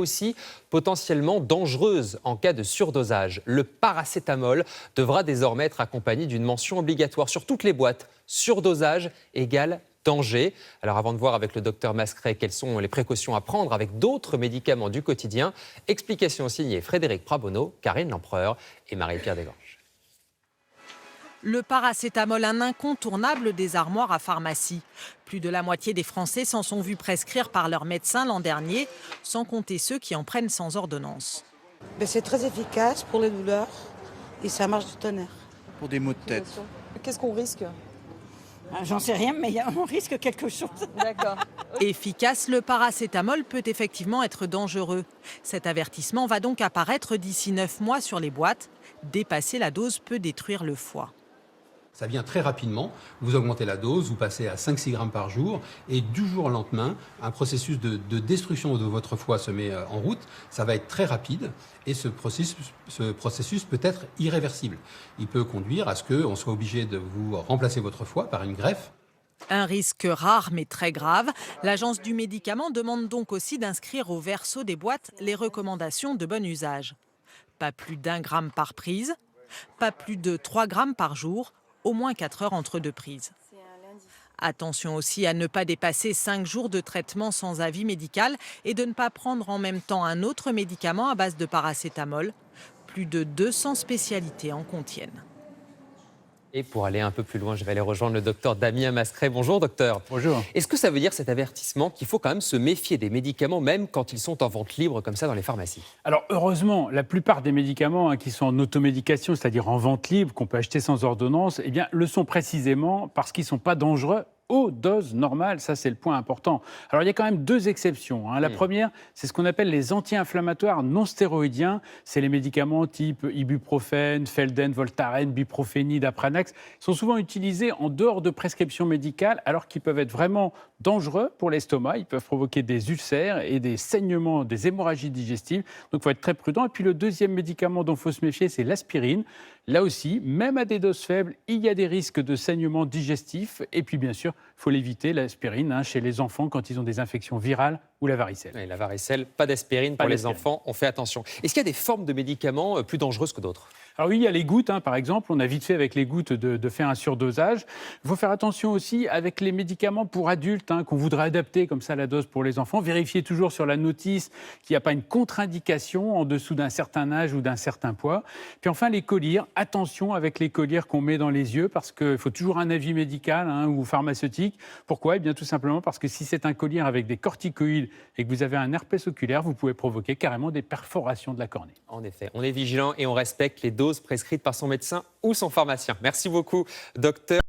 aussi potentiellement dangereuse en cas de surdosage. Le paracétamol devra désormais être accompagné d'une mention obligatoire sur toutes les boîtes. Surdosage égale danger. Alors avant de voir avec le docteur Mascret quelles sont les précautions à prendre avec d'autres médicaments du quotidien, explication signée Frédéric Prabonneau, Karine Lempereur et Marie-Pierre Desgranges. Le paracétamol, un incontournable des armoires à pharmacie. Plus de la moitié des Français s'en sont vus prescrire par leur médecin l'an dernier, sans compter ceux qui en prennent sans ordonnance. C'est très efficace pour les douleurs et ça marche du tonnerre. Pour des maux de tête. Qu'est-ce qu'on risque? J'en sais rien, mais on risque quelque chose. D'accord. Efficace, le paracétamol peut effectivement être dangereux. Cet avertissement va donc apparaître d'ici 9 mois sur les boîtes. Dépasser la dose peut détruire le foie. Ça vient très rapidement, vous augmentez la dose, vous passez à 5-6 grammes par jour et du jour au lendemain, un processus de destruction de votre foie se met en route. Ça va être très rapide et ce processus peut être irréversible. Il peut conduire à ce qu'on soit obligé de vous remplacer votre foie par une greffe. Un risque rare mais très grave. L'Agence du médicament demande donc aussi d'inscrire au verso des boîtes les recommandations de bon usage. Pas plus d'1 gramme par prise, pas plus de 3 grammes par jour, au moins 4 heures entre 2 prises. Attention aussi à ne pas dépasser 5 jours de traitement sans avis médical et de ne pas prendre en même temps un autre médicament à base de paracétamol. Plus de 200 spécialités en contiennent. Et pour aller un peu plus loin, je vais aller rejoindre le docteur Damien Mascret. Bonjour docteur. Bonjour. Est-ce que ça veut dire cet avertissement qu'il faut quand même se méfier des médicaments même quand ils sont en vente libre comme ça dans les pharmacies? Alors heureusement, la plupart des médicaments qui sont en automédication, c'est-à-dire en vente libre, qu'on peut acheter sans ordonnance, eh bien, le sont précisément parce qu'ils ne sont pas dangereux aux doses normales, ça c'est le point important. Alors il y a quand même 2 exceptions. La première, c'est ce qu'on appelle les anti-inflammatoires non stéroïdiens. C'est les médicaments type ibuprofène, Felden, Voltaren, Biprophénide, Apranax. Ils sont souvent utilisés en dehors de prescription médicale alors qu'ils peuvent être vraiment dangereux pour l'estomac. Ils peuvent provoquer des ulcères et des saignements, des hémorragies digestives. Donc il faut être très prudent. Et puis le deuxième médicament dont il faut se méfier, c'est l'aspirine. Là aussi, même à des doses faibles, il y a des risques de saignements digestifs. Et puis bien sûr, il faut l'éviter, l'aspirine, chez les enfants quand ils ont des infections virales ou la varicelle. Oui, la varicelle, pas d'aspirine pour les enfants, on fait attention. Est-ce qu'il y a des formes de médicaments plus dangereuses que d'autres? Alors oui, il y a les gouttes, par exemple. On a vite fait avec les gouttes de faire un surdosage. Il faut faire attention aussi avec les médicaments pour adultes qu'on voudrait adapter comme ça la dose pour les enfants. Vérifiez toujours sur la notice qu'il n'y a pas une contre-indication en dessous d'un certain âge ou d'un certain poids. Puis enfin, les collyres. Attention avec les collyres qu'on met dans les yeux parce qu'il faut toujours un avis médical ou pharmaceutique. Pourquoi? Eh bien tout simplement parce que si c'est un collyre avec des corticoïdes et que vous avez un herpès oculaire, vous pouvez provoquer carrément des perforations de la cornée. En effet, on est vigilant et on respecte les doses prescrites par son médecin ou son pharmacien. Merci beaucoup, docteur.